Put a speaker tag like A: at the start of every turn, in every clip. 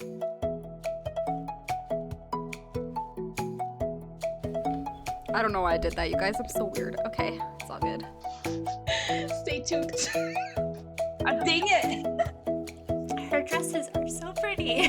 A: I don't know why I did that, you guys. I'm so weird. Okay, it's all good.
B: Stay tuned.
C: Dang it.
D: Her dresses are so pretty.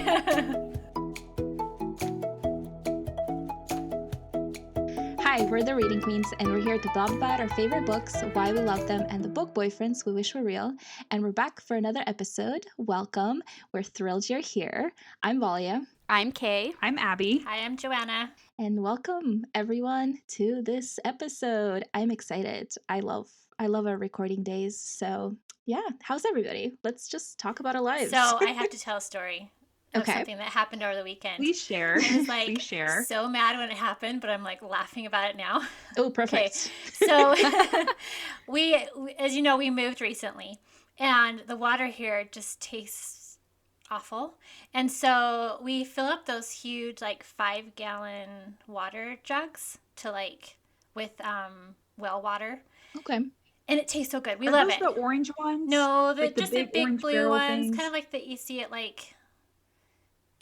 B: Hi, we're the Reading Queens, and we're here to blab about our favorite books, why we love them, and the book boyfriends we wish were real. And we're back for another episode. Welcome. We're thrilled you're here. I'm Valia.
A: I'm Kay.
C: I'm Abby.
D: Hi, I'm Joanna.
B: And welcome everyone to this episode. I'm excited. I love our recording days. So yeah, how's everybody? Let's just talk about our lives.
D: So I have to tell a story of
B: Okay.
D: something that happened over the weekend.
C: Please share.
D: I was like
C: Please share.
D: so mad when it happened, but I'm like laughing about it now.
B: Oh, perfect.
D: So we, as you know, we moved recently, and the water here just tastes awful. And so we fill up those huge, like 5-gallon water jugs to with well water.
B: Okay.
D: And it tastes so good. We
C: Are
D: love
C: those
D: it.
C: the orange ones?
D: No,
C: Like the
D: just the
C: big
D: big
C: orange
D: blue
C: barrel
D: ones,
C: things?
D: kind of like that you see at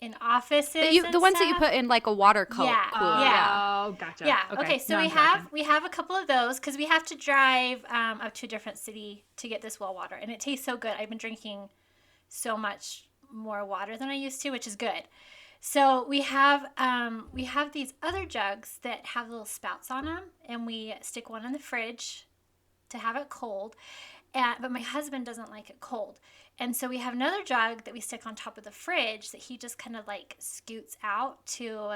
D: in offices.
A: The ones that you
D: stuff.
A: put in like a water cooler.
D: Yeah.
C: Oh, gotcha.
D: Yeah. Okay. So
C: Now
D: we
C: I'm tracking.
D: have a couple of those because we have to drive up to a different city to get this well water, and it tastes so good. I've been drinking so much more water than I used to, which is good. So we have these other jugs that have little spouts on them, and we stick one in the fridge to have it cold. But my husband doesn't like it cold. And so we have another jug that we stick on top of the fridge that he just kind of scoots out to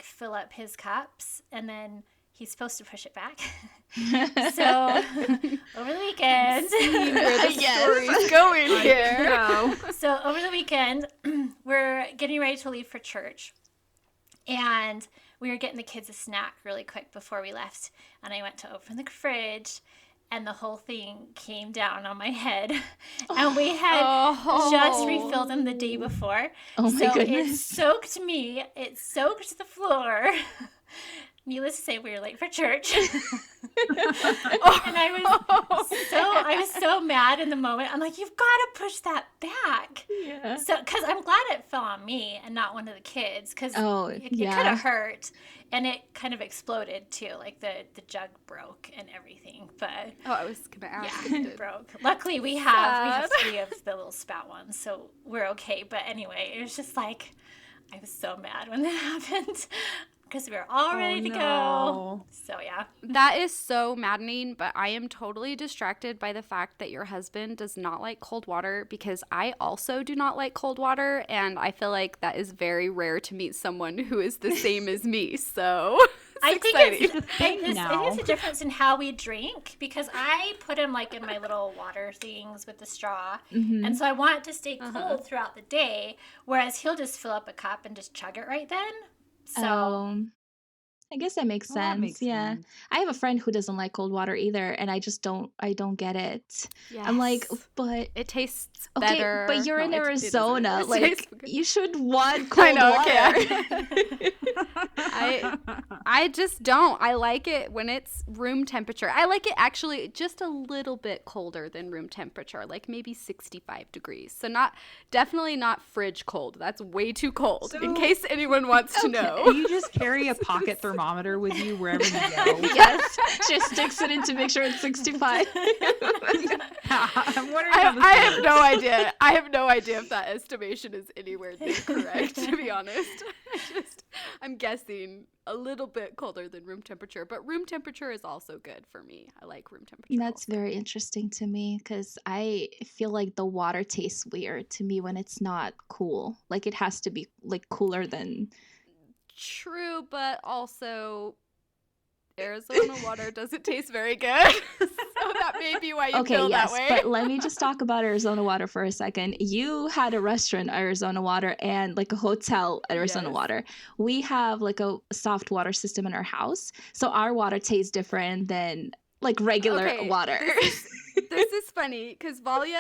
D: fill up his cups, and then he's supposed to push it back. So over the weekend,
A: Where the story's going here.
C: No.
D: so over the weekend, we're getting ready to leave for church, and we were getting the kids a snack really quick before we left, and I went to open the fridge, and the whole thing came down on my head. And we had just refilled them the day before.
B: Oh my
D: so
B: goodness.
D: it soaked me. It soaked the floor. Needless to say, we were late for church. And I was so mad in the moment. I'm like, you've got to push that back.
B: Yeah.
D: So, because I'm glad it fell on me and not one of the kids, because it could have hurt, and it kind of exploded too. The jug broke and everything. But
A: I was gonna ask.
D: yeah, it broke. Luckily, we have 3 of the little spout ones, so we're okay. But anyway, it was just I was so mad when that happened. Because we were all ready to go. So, yeah.
A: That is so maddening, but I am totally distracted by the fact that your husband does not like cold water, because I also do not like cold water, and I feel like that is very rare to meet someone who is the same as me. So
D: I think
A: exciting.
D: it's a difference in how we drink, because I put him in my little water things with the straw.
B: Mm-hmm.
D: And so I want it to stay cold throughout the day, whereas he'll just fill up a cup and just chug it right then. So
B: I guess that makes sense.
C: That makes
B: Yeah.
C: sense.
B: I have a friend who doesn't like cold water either, and I don't get it. I'm like,
A: Yes.
B: but
A: It tastes
B: okay,
A: better.
B: but you're
A: No,
B: in
A: it doesn't.
B: Arizona.
A: It tastes good.
B: You should want
A: I
B: cold
A: know,
B: water.
A: I just don't. I like it when it's room temperature. I like it actually just a little bit colder than room temperature, like maybe 65 degrees. So definitely not fridge cold. That's way too cold, in
C: So-
A: case anyone wants to
C: Do
A: know.
C: you just carry a pocket thermometer with you wherever you go?
B: Yes, she sticks it in to make sure it's 65.
C: I'm wondering how this
A: I have
C: works.
A: no idea. I have no idea if that estimation is anywhere near correct, to be honest. I'm guessing a little bit colder than room temperature, but room temperature is also good for me. I like room temperature.
B: That's very interesting to me, because I feel like the water tastes weird to me when it's not cool. Like it has to be cooler than.
A: True, but also Arizona water doesn't taste very good. So that may be why you
B: Okay,
A: feel
B: yes,
A: that way.
B: but let me just talk about Arizona water for a second. You had a restaurant, Arizona water, and a hotel, Arizona
A: Yes.
B: water. We have a soft water system in our house, so our water tastes different than regular
A: Okay,
B: water.
A: This is funny because Valia,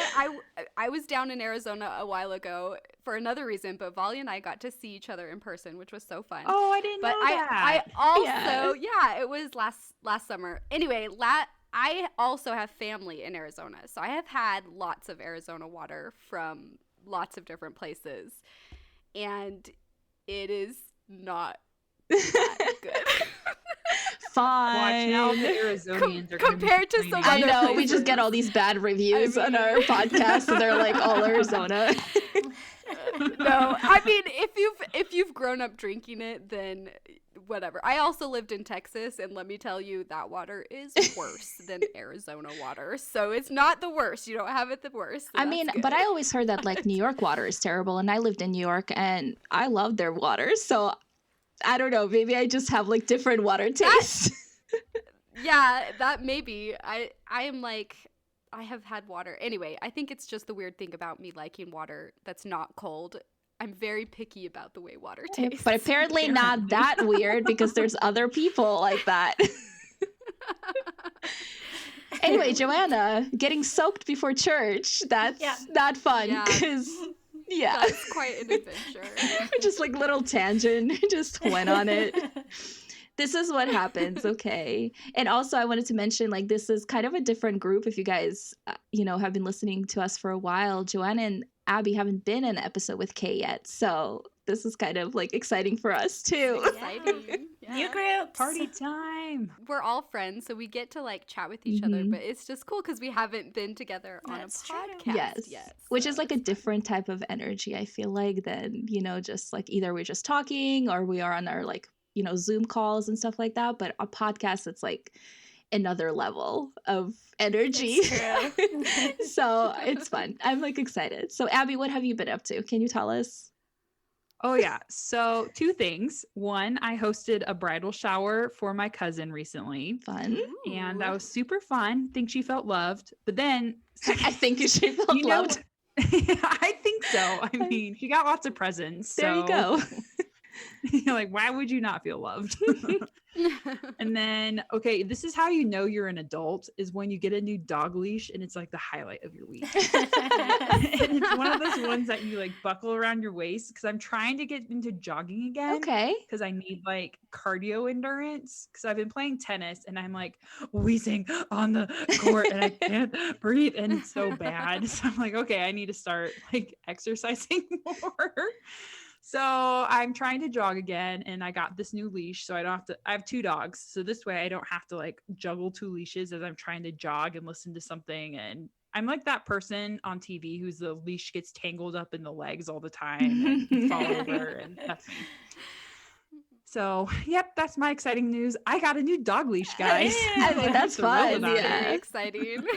A: I was down in Arizona a while ago for another reason, but Valia and I got to see each other in person, which was so fun.
C: Oh, I didn't
A: But
C: know that.
A: I also, it was last summer. Anyway, I also have family in Arizona, so I have had lots of Arizona water from lots of different places. and it is not that good.
C: Watch
B: Fine.
C: now, the Arizonians are gonna be
A: compared to some
C: complaining.
B: I
A: other
B: know, we just get all these bad reviews on our podcast, and they're like all Arizona.
A: No, I mean, if you've grown up drinking it, then whatever. I also lived in Texas, and let me tell you, that water is worse than Arizona water. So it's not the worst. You don't have it the worst. So
B: I mean,
A: that's
B: but
A: good.
B: I always heard that like New York water is terrible, and I lived in New York, and I love their water. So I don't know, maybe I just have like different water tastes.
A: Yeah, that maybe. I am like, I have had water. Anyway, I think it's just the weird thing about me liking water that's not cold. I'm very picky about the way water tastes.
B: But apparently not that weird, because there's other people like that. Anyway, Joanna, getting soaked before church, that's not fun,
A: Yeah.
B: because
A: That's quite an adventure.
B: just like little tangent, just went on it. This is what happens, okay? And also, I wanted to mention, like, this is kind of a different group. If you guys, have been listening to us for a while, Joanna and Abby haven't been in an episode with Kay yet. So this is kind of, like, exciting for us, too.
A: Exciting. Yeah.
D: New groups.
C: Party time.
A: We're all friends, so we get to, like, chat with each other. But it's just cool because we haven't been together on
D: That's
A: a
D: true.
A: podcast
B: Yes.
A: yet.
B: Which
A: so
B: is, like, a
A: it's fun.
B: different type of energy, I feel like, than, just, like, either we're just talking or we are on our, like, Zoom calls and stuff like that. But a podcast, it's, like, another level of energy.
D: It's true.
B: So it's fun. I'm like excited. So Abby, what have you been up to? Can you tell us?
C: Oh yeah. So 2 things. One, I hosted a bridal shower for my cousin recently,
B: Fun.
C: and
A: Ooh.
C: that was super fun. Think she felt loved. But then
B: I think you should feel
C: you know,
B: loved.
C: I think so. I mean, she got lots of presents.
B: There you
C: so,
B: go.
C: You're like, why would you not feel loved? And then, okay, this is how you know you're an adult, is when you get a new dog leash and it's like the highlight of your week. And it's one of those ones that you like buckle around your waist, because I'm trying to get into jogging again.
B: Okay.
C: Because I need like cardio endurance, because I've been playing tennis and I'm like wheezing on the court and I can't breathe and it's so bad. So I'm like, okay, I need to start like exercising more. So I'm trying to jog again, and I got this new leash, so I don't have to. I have 2 dogs, so this way I don't have to like juggle 2 leashes as I'm trying to jog and listen to something. And I'm like that person on TV whose the leash gets tangled up in the legs all the time and fall over, and that's me. So, yep, that's my exciting news. I got a new dog leash, guys.
B: I mean, that's
C: Thrilled
B: fun,
C: about
B: yeah.
A: Very
C: it.
A: exciting.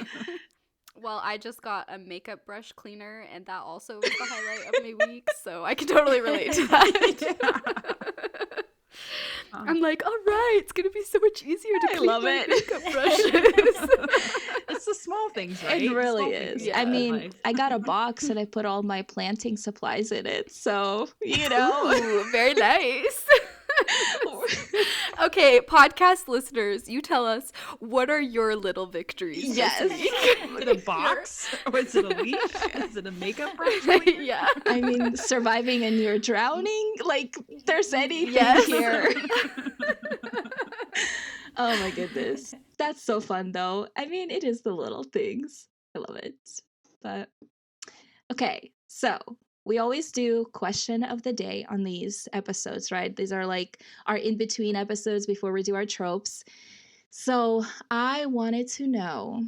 A: Well, I just got a makeup brush cleaner, and that also was the highlight of my week, so I can totally relate to that. I'm like, all right, it's gonna be so much easier to
B: I
A: clean
B: love
A: my
B: it.
A: makeup brushes.
C: It's the small things, right?
B: It
C: The
B: really
C: small things
B: is.
C: in
B: I
C: life.
B: mean, I got a box and I put all my planting supplies in it. So, you know.
A: Ooh, very nice. Okay, podcast listeners, you tell us, what are your little victories this
B: Yes.
A: week?
C: Is it a box? Or is it a leash? Is it a makeup brush? cleaner?
A: Yeah.
B: I mean, surviving and you're drowning, like, there's anything
A: Yes.
B: here. Oh my goodness. That's so fun though. I mean, it is the little things. I love it. But okay, so we always do question of the day on these episodes, right? These are like our in-between episodes before we do our tropes. So I wanted to know,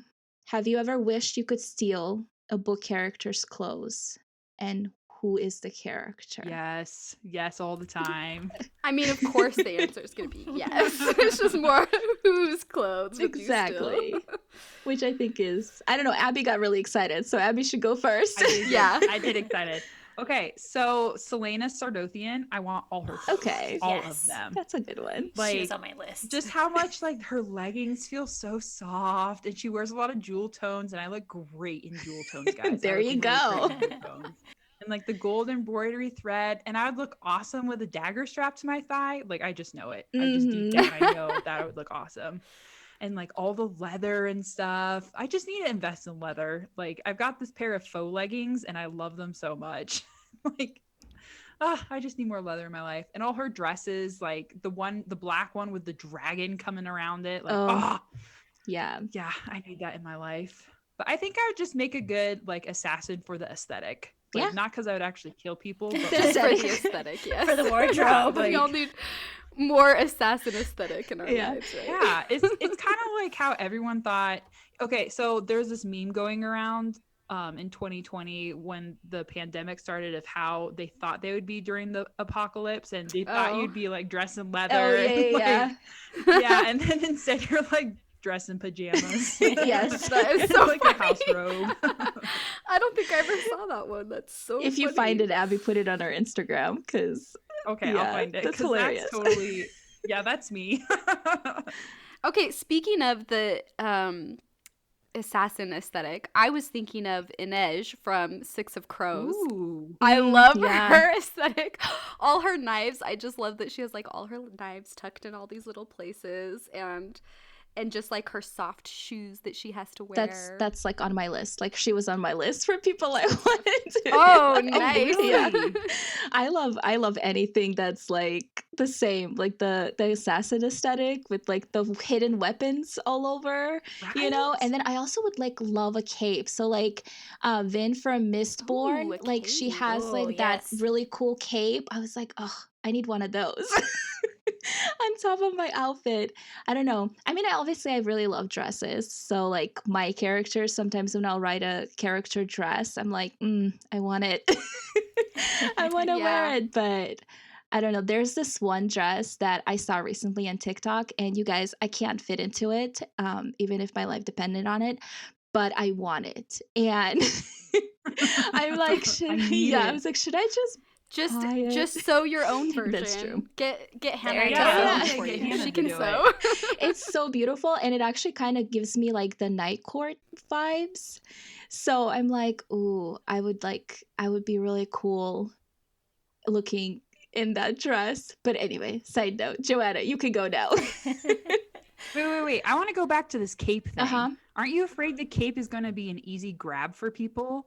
B: have you ever wished you could steal a book character's clothes? And who is the character?
C: Yes, all the time.
A: I mean, of course the answer is going to be yes. It's just more whose clothes would
B: Exactly.
A: you steal?
B: Which I think is, I don't know, Abby got really excited, so Abby should go first.
A: Yeah.
C: I did excited. Okay, so Selena Sardothian, I want all her clothes.
B: Okay.
C: All
D: Yes.
C: of them.
B: That's a good one.
D: She
C: Like,
D: was on my list.
C: just how much like her leggings feel so soft, and she wears a lot of jewel tones, and I look great in jewel tones, guys.
B: There
C: I look
B: you go.
C: great in jewel tones. And like the gold embroidery thread, and I would look awesome with a dagger strapped to my thigh. Like, I just know it. I just deep down I know that I would look awesome. And like all the leather and stuff. I just need to invest in leather. Like, I've got this pair of faux leggings and I love them so much. Like, I just need more leather in my life. And all her dresses, like the black one with the dragon coming around it. Like,
B: Yeah.
C: yeah, I need that in my life. But I think I would just make a good like assassin for the aesthetic. Like,
B: Yeah.
C: not because I would actually kill people, but
B: The
A: Just for
B: aesthetic.
A: the aesthetic, yes.
D: For the wardrobe.
C: Like-
A: We all need more assassin aesthetic in our
B: Yeah.
A: lives, right?
C: yeah, it's kind of like how everyone thought. Okay, so there's this meme going around in 2020 when the pandemic started of how they thought they would be during the apocalypse, and they thought
A: Oh.
C: you'd be like dressed in leather.
B: Oh, yeah,
C: and,
B: yeah,
C: like, yeah, and then instead you're like dressed in pajamas.
B: Yes.
A: That is so
C: like
A: funny.
C: a house robe.
A: I don't think I ever saw that one. That's so
B: If you
A: funny.
B: find it, Abby, put it on our Instagram because
C: Okay,
B: Yeah,
C: I'll find it.
B: that's
C: 'cause
B: hilarious.
C: totally. Yeah, that's me.
A: Okay, speaking of the assassin aesthetic, I was thinking of Inej from Six of Crows.
C: Ooh.
A: I love
B: yeah.
A: her aesthetic. All her knives, I just love that she has like all her knives tucked in all these little places, and just like her soft shoes that she has to wear.
B: that's like on my list. Like she was on my list for people I wanted to.
A: Oh, nice.
B: Yeah. I love anything that's like the same, like the assassin aesthetic with like the hidden weapons all over, you know.
C: Right?
B: And then I also would like love a cape. So like Vin from Mistborn,
A: Ooh, a
B: like she
A: cape.
B: has
D: Oh,
B: like that
D: yes.
B: really cool cape. I was like, oh, I need one of those. On top of my outfit. I don't know. I mean, I really love dresses. So like my characters, sometimes when I'll write a character dress, I'm like, I want it. I want to wear
A: Yeah.
B: it, but I don't know. There's this one dress that I saw recently on TikTok, and you guys, I can't fit into it, even if my life depended on it. But I want it, and I'm like,
C: I need
B: I
C: it.
B: was like, should I just
A: Just
B: buy it?
A: just sew your own version.
B: That's true.
A: Get Hannah
D: There
A: to
D: you
A: sew
D: go.
A: it
C: Yeah,
A: for
C: get
A: you.
C: Hannah
A: She
C: to
A: can
C: do
A: sew.
B: It's so beautiful, and it actually kind of gives me like the night court vibes. So I'm like, ooh, I would be really cool looking in that dress. But anyway, side note, Joanna, you can go now.
C: Wait. I want to go back to this cape thing.
B: Uh-huh.
C: Aren't you afraid the cape is going to be an easy grab for people?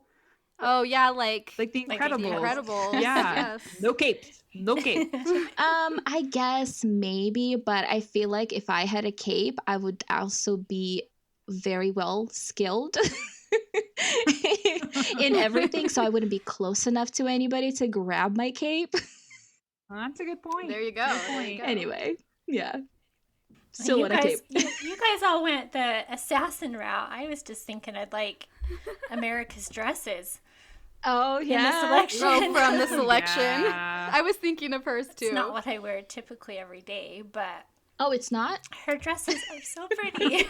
A: Oh yeah, like
C: Like the
D: Like
C: Incredibles.
D: The
A: The Incredibles.
C: Yeah.
A: Yes.
C: No capes. No capes.
B: I guess maybe, but I feel like if I had a cape, I would also be very well skilled in everything, so I wouldn't be close enough to anybody to grab my cape.
C: Well, that's a good point.
A: There you go.
C: Good
A: There you
C: point.
A: go.
B: Anyway, yeah. Still
D: you
B: want a
D: guys,
B: cape.
D: you guys all went the assassin route. I was just thinking I'd like America's dresses.
B: Oh
D: the
B: yeah.
D: selection.
A: Oh, from the selection.
C: Yeah.
A: I was thinking of hers too.
D: It's not what I wear typically every day, but
B: Oh, it's not?
D: her dresses are so pretty.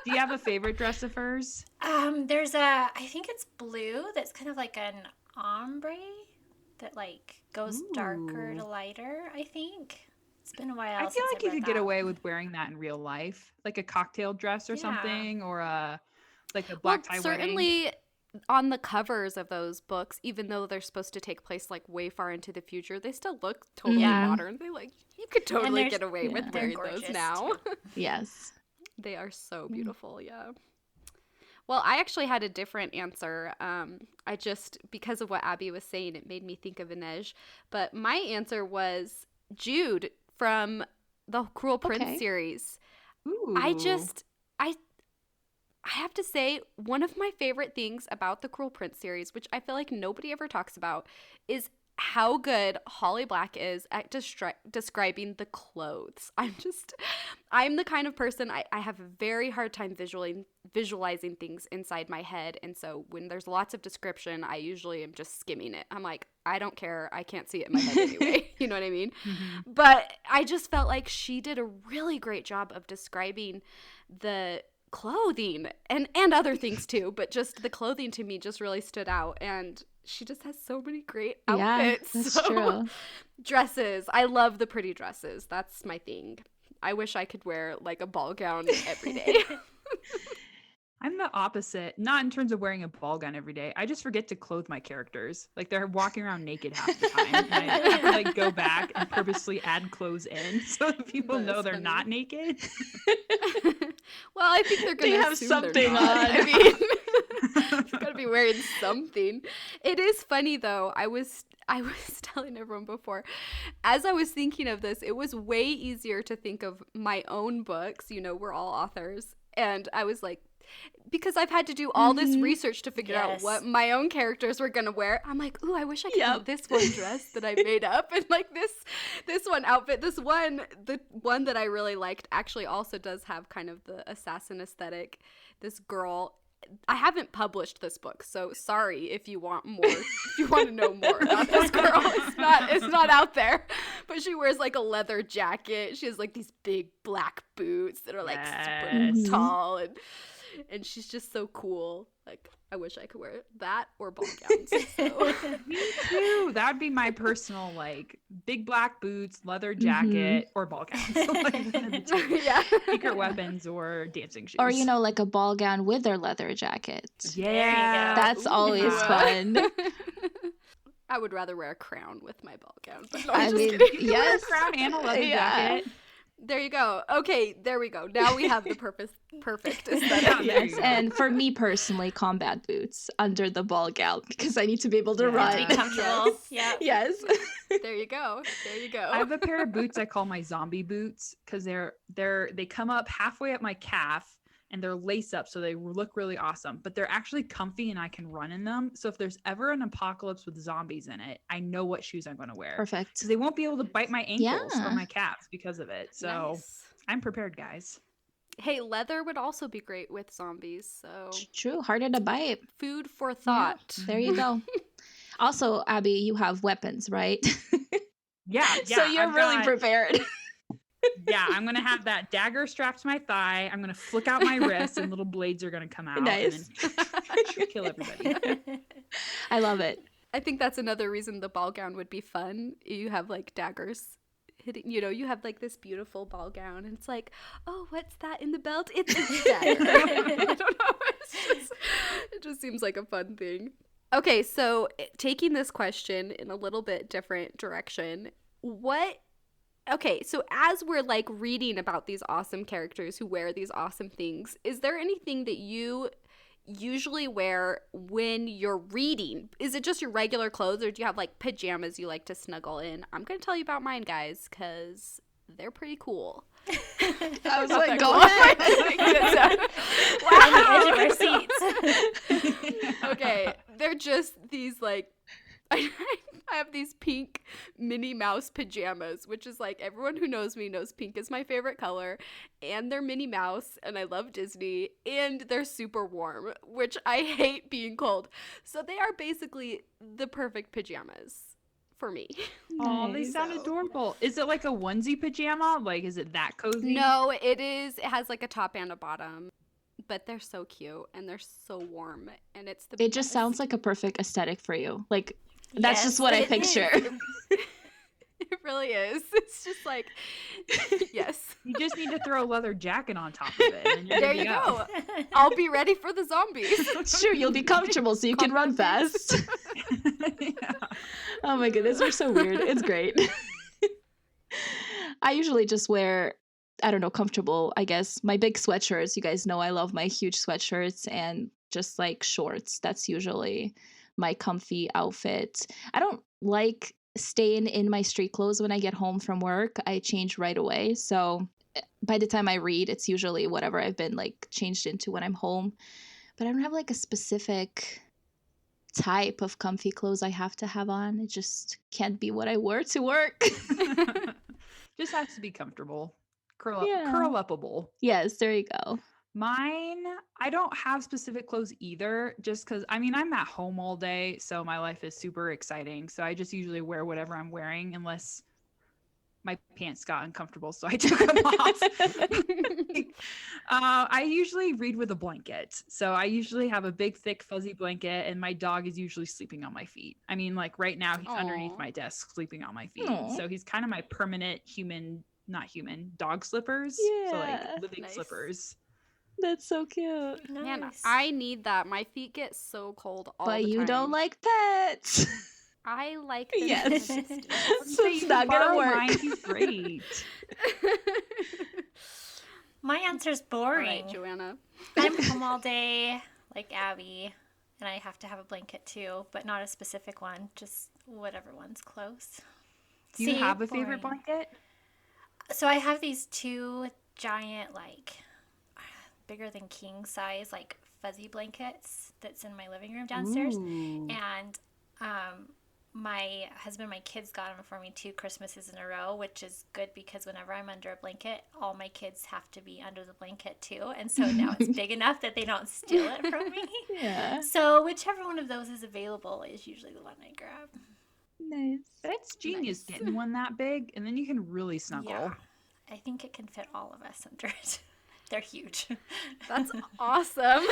C: Do you have a favorite dress of hers?
D: There's I think it's blue that's kind of like an ombre that like goes darker to
C: Ooh.
D: lighter, I think. It's been a while
C: I feel
D: since
C: like you
D: read
C: could get
D: that.
C: away with wearing that in real life, like a cocktail dress or
D: Yeah.
C: something, or like a
A: Well,
C: black tie wedding.
A: certainly on the covers of those books, even though they're supposed to take place like way far into the future, they still look totally
D: Yeah.
A: modern. They like you could totally
D: there's-
A: get away with
B: yeah.
D: They're
A: wearing those
D: gorgeous,
A: now.
D: too.
B: Yes.
A: They are so beautiful, yeah. Well, I actually had a different answer. I just, because of what Abby was saying, it made me think of Inej. But my answer was Jude from the Cruel Prince
B: Okay.
A: series.
C: Ooh.
A: I have to say, one of my favorite things about the Cruel Prince series, which I feel like nobody ever talks about, is how good Holly Black is at describing the clothes. I'm the kind of person, I have a very hard time visualizing things inside my head. And so when there's lots of description, I usually am just skimming it. I'm like, I don't care. I can't see it in my head anyway. You know what I mean?
C: Mhm.
A: But I just felt like she did a really great job of describing the clothing and other things too, but just the clothing to me just really stood out, and she just has so many great outfits.
B: Yeah, that's
A: So,
B: true.
A: dresses, I love the pretty dresses. That's my thing. I wish I could wear like a ball gown every day.
C: I'm the opposite. Not in terms of wearing a ball gown every day. I just forget to clothe my characters. Like they're walking around naked half the time. And I have to like go back and purposely add clothes in so that people
A: That
C: know
A: is
C: they're
A: funny.
C: not naked.
A: Well, I think they're
B: They
A: gonna
B: have
A: assume they're
B: something
A: not.
B: on.
A: I mean, you gotta be wearing something. It is funny though. I was telling everyone before, as I was thinking of this, it was way easier to think of my own books. You know, we're all authors, and I was like, because I've had to do all this research to figure out
D: Yes.
A: what my own characters were gonna wear. I'm like, ooh, I wish I could have this one dress that I made up, and like this one outfit. The one that I really liked actually also does have kind of the assassin aesthetic. This girl. I haven't published this book, so sorry if you want more. If you want to know more about this girl, it's not out there. But she wears like a leather jacket. She has like these big black boots that are like super tall, and she's just so cool. Like, I wish I could wear that or ball gowns. So.
C: Me too. That would be my personal, like, big black boots, leather jacket, or ball gowns. Like, one of the two.
A: Yeah.
C: Secret weapons or dancing shoes.
B: Or, like a ball gown with their leather jacket.
C: Yeah.
B: That's always fun.
A: I would rather wear a crown with my ball gown. But no,
B: I mean,
C: You can wear
B: yes.
C: a crown and a leather jacket.
A: There you go. Okay, there we go. Now we have the perfect aesthetic.
B: Yes, and for me personally, combat boots under the ball gown because I need to be able to run.
D: To be comfortable. Yeah.
B: Yes.
A: There you go. There you go.
C: I have a pair of boots I call my zombie boots because they come up halfway up my calf and they're lace up, so they look really awesome. But they're actually comfy and I can run in them. So if there's ever an apocalypse with zombies in it, I know what shoes I'm going to wear.
B: Perfect.
C: Because they won't be able to bite my ankles
B: Yeah.
C: or my calves because of it. So
A: Nice.
C: I'm prepared, guys.
A: Hey, leather would also be great with zombies. So
B: True. Harder to bite.
A: food for thought.
B: There you go. Also, Abby, you have weapons, right?
C: Yeah.
B: So you're
C: I've
B: really
C: got-
B: prepared.
C: Yeah, I'm going to have that dagger strapped to my thigh. I'm going to flick out my wrist and little blades are going to come out.
B: Nice.
C: And then kill everybody.
B: I love it.
A: I think that's another reason the ball gown would be fun. You have like daggers hitting, you have like this beautiful ball gown and it's like, oh, what's that in the belt? It's a dagger. I don't know. It just seems like a fun thing. Okay, so taking this question in a little bit different direction, okay, so as we're like reading about these awesome characters who wear these awesome things, is there anything that you usually wear when you're reading? Is it just your regular clothes or do you have like pajamas you like to snuggle in? I'm going to tell you about mine, guys, because they're pretty cool.
B: I was like, go ahead.
D: On the edge of our seats.
A: Okay, they're just these like I have these pink Minnie Mouse pajamas, which is like everyone who knows me knows pink is my favorite color, and they're Minnie Mouse, and I love Disney, and they're super warm, which I hate being cold. So they are basically the perfect pajamas for me.
C: Oh, they sound adorable. Is it like a onesie pajama? Like, is it that cozy?
A: No, it is. It has like a top and a bottom, but they're so cute and they're so warm, and it's the.
B: It just
A: best.
B: sounds like a perfect aesthetic for you. Like, that's
D: Yes,
B: just what I
D: it
B: picture.
A: It really is. It's just like, yes.
C: You just need to throw a leather jacket on top of it. And you're
A: There
C: good
A: you
C: to
A: go. I'll be ready for the zombies.
B: It's true. You'll be comfortable so you can run fast.
C: Yeah.
B: Oh my goodness, we're so weird. It's great. I usually just wear, I don't know, comfortable, I guess. My big sweatshirts. You guys know I love my huge sweatshirts and just like shorts. That's usually my comfy outfit. I don't like staying in my street clothes when I get home from work. I change right away. So by the time I read, it's usually whatever I've been like changed into when I'm home. But I don't have like a specific type of comfy clothes I have to have on. It just can't be what I wear to work.
C: Just has to be comfortable. Curl upable.
B: Yes, there you go.
C: Mine, I don't have specific clothes either, just because, I mean, I'm at home all day, so my life is super exciting. So I just usually wear whatever I'm wearing unless my pants got uncomfortable, so I took them off. I usually read with a blanket. So I usually have a big, thick, fuzzy blanket, and my dog is usually sleeping on my feet. I mean, like right now, he's underneath my desk sleeping on my feet.
B: Aw.
C: So he's kind of my permanent dog slippers. So
B: Yeah.
C: like living
A: Nice.
C: slippers.
B: That's so cute.
A: Man,
D: Nice.
A: I need that. My feet get so cold all
B: But
A: the
B: you
A: time.
B: don't like pets.
A: I like them
B: Yes.
A: from a distance.
B: So it's not gonna work.
C: Mine, he's great.
D: My answer's
A: All
D: boring.
A: right, Joanna.
D: I'm home all day, like Abby, and I have to have a blanket too, but not a specific one, just whatever one's close.
C: Do you
D: See,
C: have a favorite
D: boring.
C: blanket?
D: So I have these two giant, like, bigger than king size, like fuzzy blankets that's in my living room downstairs.
C: Ooh.
D: And my husband and my kids got them for me 2 Christmases in a row, which is good because whenever I'm under a blanket, all my kids have to be under the blanket too. And so now it's big enough that they don't steal it from me.
B: Yeah.
D: So whichever one of those is available is usually the one I grab.
B: Nice.
C: That's genius,
A: Nice.
C: getting one that big, and then you can really snuggle.
D: Yeah. I think it can fit all of us under it. They're huge.
A: That's awesome.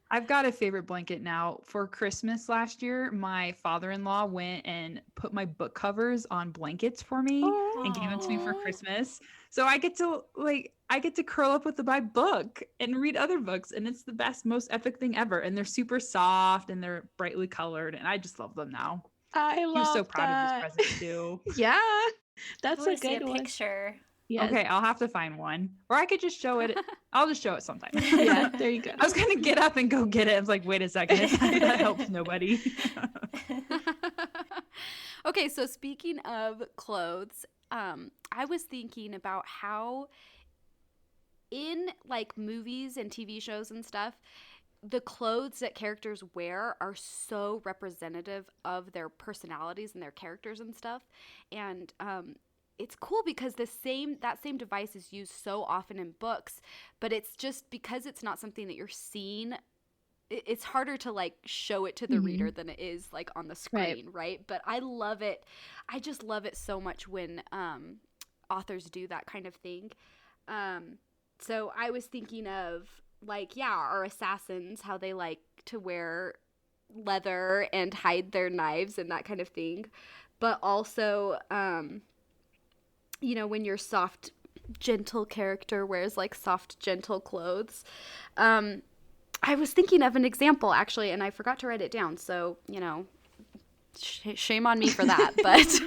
C: I've got a favorite blanket now. For Christmas last year, my father-in-law went and put my book covers on blankets for me and gave them to me for
A: Aw.
C: Christmas. So I get to curl up with my book and read other books, and it's the best, most epic thing ever. And they're super soft and they're brightly colored, and I just love them now.
B: I
C: He was
B: love
C: so proud
B: that.
C: of his present too.
B: Yeah.
D: I
B: That's
D: want
B: a
D: to see a
B: good one.
D: picture.
B: Yes.
C: Okay, I'll have to find one. Or I could just show it. I'll just show it sometime.
B: Yeah, there you go.
C: I was going to get up and go get it. I was like, wait a second. That helps nobody.
A: Okay, so speaking of clothes, I was thinking about how in like movies and TV shows and stuff, the clothes that characters wear are so representative of their personalities and their characters and stuff. And it's cool because that same device is used so often in books, but it's just because it's not something that you're seeing, it's harder to like show it to the reader than it is like on the screen, right? But I love it. I just love it so much when authors do that kind of thing. So I was thinking of like, yeah, our assassins, how they like to wear leather and hide their knives and that kind of thing. But also, you know, when your soft, gentle character wears like soft, gentle clothes. I was thinking of an example actually, and I forgot to write it down. So, you know, shame on me for that. But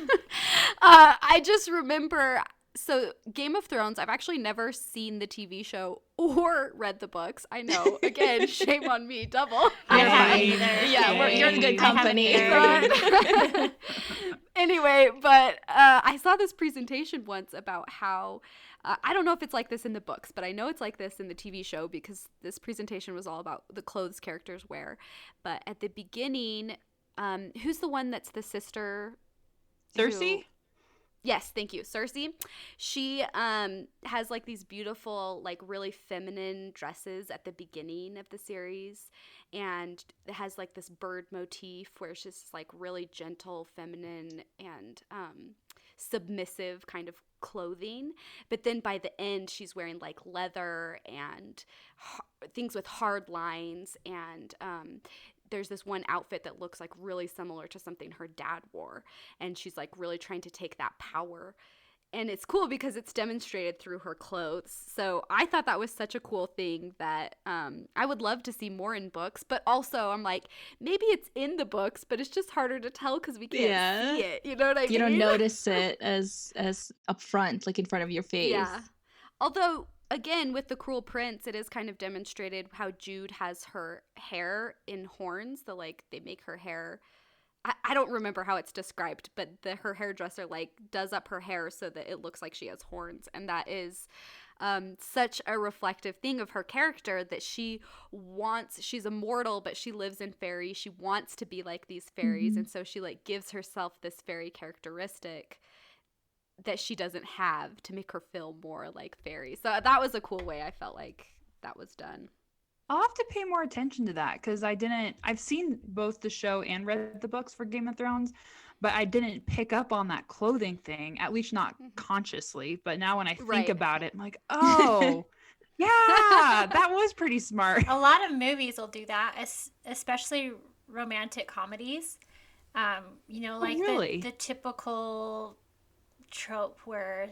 A: I just remember, so Game of Thrones, I've actually never seen the TV show or read the books. I know, again, shame on me, double.
D: I haven't
C: Yay.
D: either.
B: Yeah, you're in good
D: I haven't
B: company.
D: either.
A: Anyway, but I saw this presentation once about how I don't know if it's like this in the books, but I know it's like this in the TV show because this presentation was all about the clothes characters wear. But at the beginning, who's the one that's the sister?
C: Cersei?
A: Yes, thank you. Cersei. She has like these beautiful, like really feminine dresses at the beginning of the series. And it has like this bird motif where it's just like really gentle, feminine, and submissive kind of clothing. But then by the end, she's wearing like leather and things with hard lines. And there's this one outfit that looks like really similar to something her dad wore. And she's like really trying to take that power. And it's cool because it's demonstrated through her clothes. So I thought that was such a cool thing that I would love to see more in books. But also I'm like, maybe it's in the books, but it's just harder to tell because we can't see it. You know what I mean?
B: You don't notice it as up front, like in front of your face.
A: Yeah. Although, again, with the Cruel Prince, it is kind of demonstrated how Jude has her hair in horns. They make her hair. I don't remember how it's described, but her hairdresser like does up her hair so that it looks like she has horns, and that is such a reflective thing of her character that she's immortal, but she lives in fairies. She wants to be like these fairies, and so she like gives herself this fairy characteristic that she doesn't have to make her feel more like fairies. So that was a cool way I felt like that was done.
C: I'll have to pay more attention to that because I've seen both the show and read the books for Game of Thrones, but I didn't pick up on that clothing thing, at least not consciously. But now when I think about it, I'm like, oh, yeah, that was pretty smart.
D: A lot of movies will do that, especially romantic comedies. You know, like the typical trope where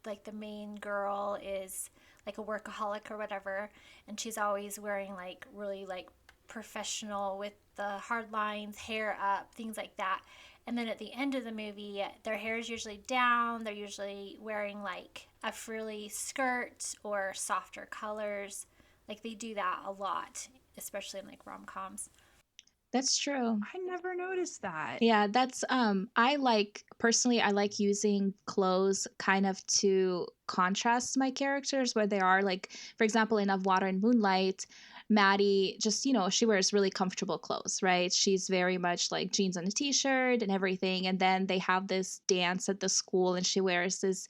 D: like the main girl is like a workaholic or whatever, and she's always wearing like really like professional with the hard lines, hair up, things like that. And then at the end of the movie, their hair is usually down. They're usually wearing like a frilly skirt or softer colors. Like they do that a lot, especially in like rom-coms.
B: That's true.
C: I never noticed that.
B: Yeah, that's I like personally I like using clothes kind of to contrast my characters where they are like for example in Of Water and Moonlight, Maddie just, she wears really comfortable clothes, right? She's very much like jeans and a t-shirt and everything. And then they have this dance at the school and she wears this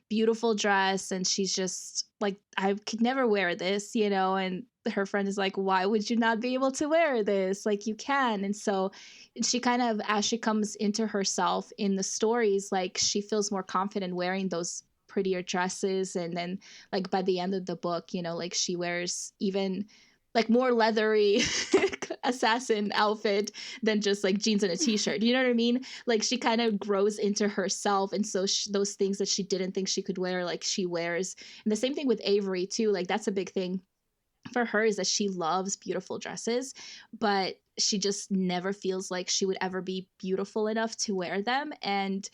B: beautiful dress and she's just like, I could never wear this, and her friend is like, why would you not be able to wear this? Like you can. And so she kind of, as she comes into herself in the stories, like she feels more confident wearing those prettier dresses. And then like by the end of the book, like she wears even like more leathery assassin outfit than just like jeans and a t-shirt. You know what I mean? Like she kind of grows into herself. And so those things that she didn't think she could wear, like she wears. And the same thing with Avery too. Like that's a big thing for her is that she loves beautiful dresses, but she just never feels like she would ever be beautiful enough to wear them. And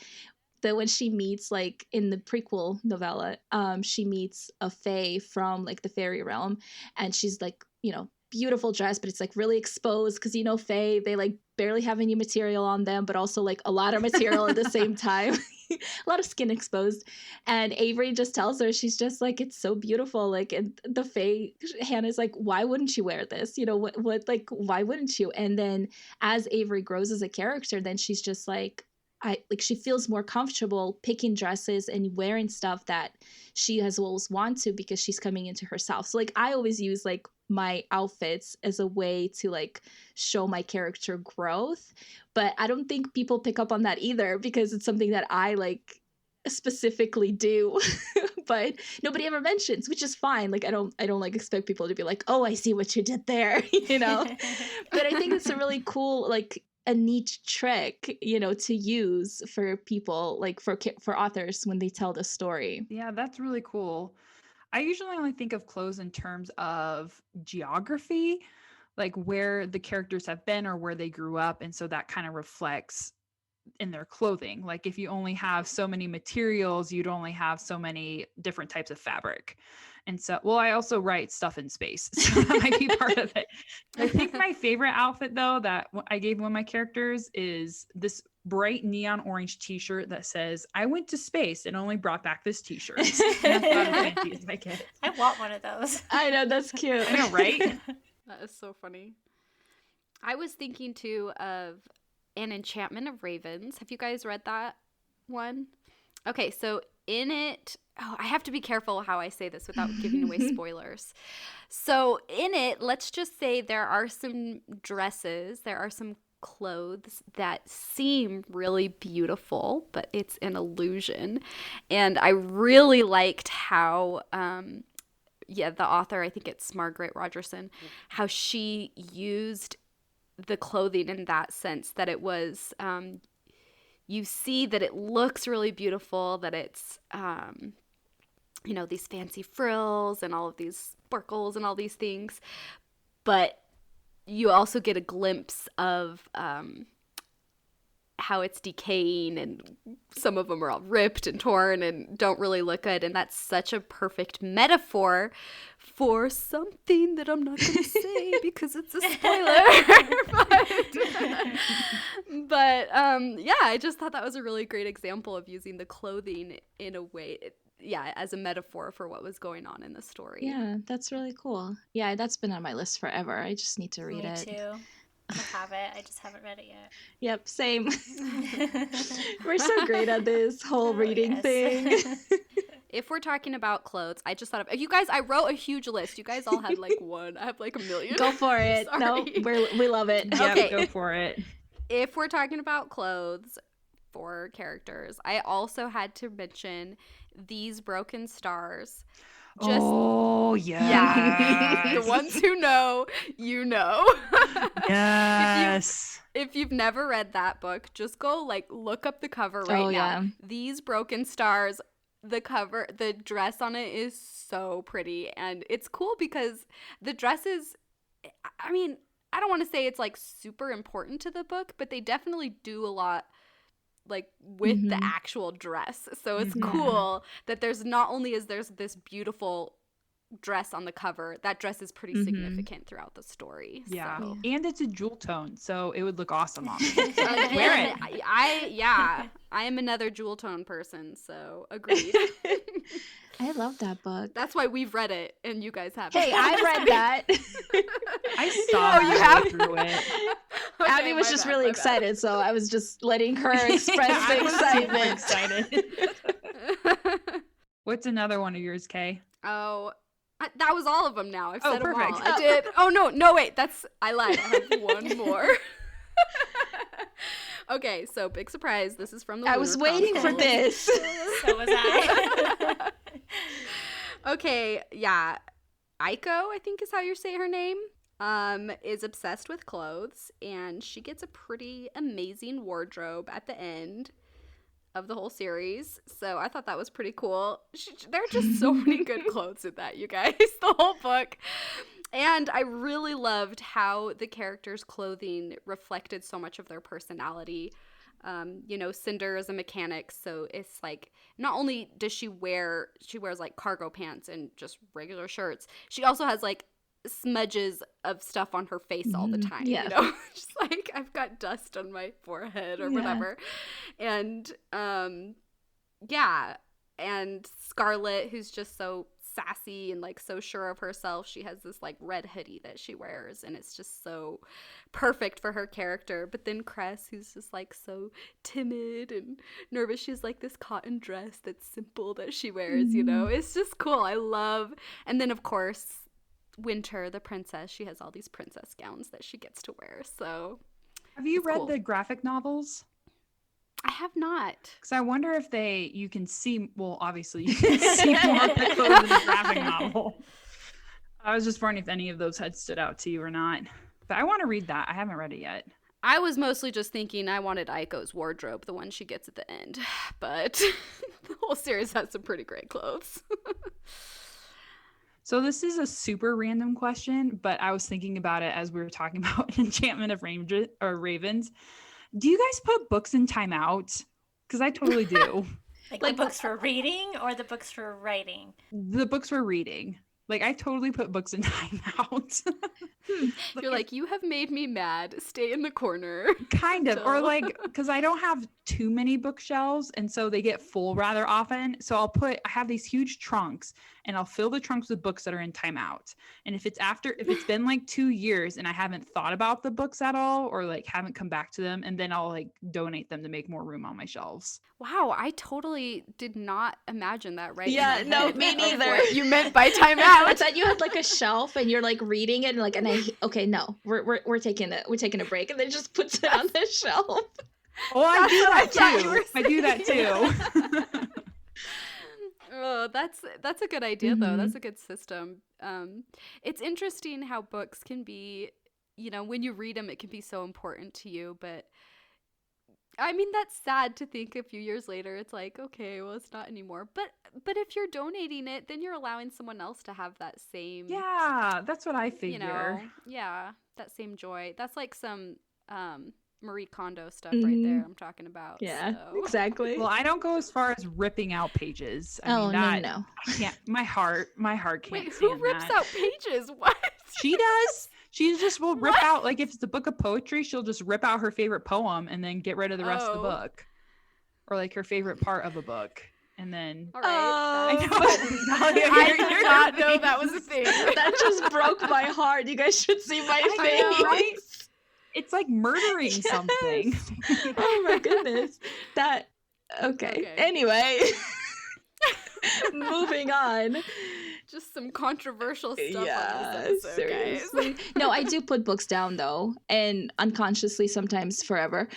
B: that when she meets like in the prequel novella, she meets a fae from like the fairy realm, and she's like, beautiful dress, but it's like really exposed because fae, they like barely have any material on them, but also like a lot of material at the same time. A lot of skin exposed. And Avery just tells her, she's just like, it's so beautiful. Like, and the fae, Hannah's like, why wouldn't you wear this? What like, why wouldn't you? And then as Avery grows as a character, then she's just like, she feels more comfortable picking dresses and wearing stuff that she has always wanted to because she's coming into herself. So like I always use like my outfits as a way to like show my character growth, but I don't think people pick up on that either because it's something that I like specifically do but nobody ever mentions, which is fine. Like I don't like expect people to be like, oh, I see what you did there. But I think it's a really cool, like a neat trick, to use for people, like for authors when they tell the story.
C: Yeah, that's really cool. I usually only think of clothes in terms of geography, like where the characters have been or where they grew up. And so that kind of reflects in their clothing. Like if you only have so many materials, you'd only have so many different types of fabric. And so, well, I also write stuff in space, so that might be part of it. I think my favorite outfit, though, that I gave one of my characters is this bright neon orange t-shirt that says, I went to space and only brought back this t-shirt. That's about as fancy as I get.
D: I want one of those.
B: I know, that's cute.
C: I know, right?
A: That is so funny. I was thinking, too, of An Enchantment of Ravens. Have you guys read that one? Okay, so in it... Oh, I have to be careful how I say this without giving away spoilers. So in it, let's just say there are some dresses, there are some clothes that seem really beautiful, but it's an illusion. And I really liked how, the author, I think it's Margaret Rogerson, how she used the clothing in that sense, that it was, you see that it looks really beautiful, that it's, these fancy frills and all of these sparkles and all these things. But you also get a glimpse of how it's decaying, and some of them are all ripped and torn and don't really look good. And that's such a perfect metaphor for something that I'm not going to say because it's a spoiler. but I just thought that was a really great example of using the clothing in a way, as a metaphor for what was going on in the story.
B: Yeah, that's really cool. Yeah, that's been on my list forever. I just need to read it.
D: Me too. I have it. I just haven't read it yet.
B: Yep, same. We're so great at this whole reading thing.
A: If we're talking about clothes, I just thought of you guys. I wrote a huge list. You guys all had like one. I have like a million.
B: Go for it. No, we love it.
C: Okay, go for it.
A: If we're talking about clothes for characters, I also had to mention These Broken Stars.
C: Yes.
A: The ones who know, you know.
C: Yes.
A: If you've never read that book, just go look up the cover right now.
B: Yeah.
A: These Broken Stars, the cover, the dress on it is so pretty, and it's cool because the dress is, I mean, I don't want to say it's super important to the book, but they definitely do a lot with the actual dress. So it's cool that there's not only is there's this beautiful dress on the cover, that dress is pretty significant throughout the story.
C: Yeah.
A: So.
C: And it's a jewel tone, so it would look awesome on me.
A: Again, I am another jewel tone person, so agreed.
B: I love that book.
A: That's why we've read it and you guys haven't.
B: Hey, I read that.
C: I saw
A: you have?
C: through it.
A: Okay,
B: Abby was
A: my
B: just
A: bad,
B: really
A: my
B: excited, so I was just letting her express
C: I
B: the
C: was super
B: excitement.
C: excited. What's another one of yours, Kay?
A: Oh, that was all of them now. I've said them all.
C: perfect.
A: I did. Oh, no, wait. I lied. I have one more. Okay, so big surprise. This is from the
B: I
A: Lunar
B: was waiting for
A: Chronicles.
B: this.
D: So was I.
A: Okay, yeah. Aiko, I think is how you say her name, is obsessed with clothes, and she gets a pretty amazing wardrobe at the end of the whole series. So I thought that was pretty cool. There are just so many good clothes in that, you guys, the whole book. And I really loved how the characters' clothing reflected so much of their personality. Cinder is a mechanic, so it's like not only does she wears like cargo pants and just regular shirts, she also has like smudges of stuff on her face all the time.
B: Yeah.
A: Just like I've got dust on my forehead or whatever. And and Scarlett, who's just so sassy and like so sure of herself, she has this like red hoodie that she wears, and it's just so perfect for her character. But then Cress, who's just like so timid and nervous, she's like this cotton dress that's simple that she wears, it's just cool. I love. And then of course Winter, the princess, she has all these princess gowns that she gets to wear. So
C: Have you read
A: cool.
C: the graphic novels?
A: I have not.
C: Because I wonder if you can see, well, obviously you can see more of the clothes in the graphic novel. I was just wondering if any of those had stood out to you or not. But I want to read that. I haven't read it yet.
A: I was mostly just thinking I wanted Aiko's wardrobe, the one she gets at the end. But the whole series has some pretty great clothes.
C: So this is a super random question, but I was thinking about it as we were talking about Enchantment of Ravens. Do you guys put books in timeout? Because I totally do.
D: Like the books for reading or the books for writing?
C: The books for reading. Like, I totally put books in timeout.
A: You're like, you have made me mad. Stay in the corner.
C: Kind of.
A: So-
C: Or like, because I don't have too many bookshelves, and so they get full rather often. So I have these huge trunks, and I'll fill the trunks with books that are in timeout. And if it's been like 2 years and I haven't thought about the books at all, or like haven't come back to them, and then I'll like donate them to make more room on my shelves.
A: Wow, I totally did not imagine that right.
B: Yeah,
A: in my
B: no,
A: head
B: me
A: of
B: neither.
A: what you meant by
B: I
A: timeout.
B: thought you had like a shelf and you're like reading it and like, okay, no, we're taking a break, and then just puts it on the shelf.
C: Oh, I do
A: That's
C: that
A: what I thought you were
C: too. I do that too.
A: Oh, that's a good idea though.
B: Mhm.
A: That's a good system. It's interesting how books can be, when you read them, it can be so important to you. But I mean, that's sad to think a few years later. It's like, okay, well, it's not anymore. But if you're donating it, then you're allowing someone else to have that same,
C: Yeah, that's what I figure.
A: that same joy. That's like some Marie Kondo stuff right there. I'm talking about.
B: Yeah,
A: So.
B: exactly.
C: Well, I don't go as far as ripping out pages. I mean,
B: No.
C: I can't. My heart can't.
A: Wait, who
C: stand
A: rips
C: that.
A: out pages? What?
C: She does. She just will rip
A: What?
C: out, like if it's a book of poetry, she'll just rip out her favorite poem and then get rid of the rest of the
A: Oh.
C: book, or like her favorite part of a book, and then.
A: All
B: Oh.
A: right.
C: I know. Valia,
A: I
C: you're-
A: did
C: you're
A: not know
C: amazing.
A: that was a thing.
B: That just broke my heart. You guys should see my
C: I
B: face.
C: know, right? It's like murdering something.
B: Oh my goodness. Okay. Anyway. Moving on.
A: Just some controversial stuff
B: Yeah,
A: on this episode, guys.
B: seriously. No, I do put books down though, and unconsciously sometimes forever.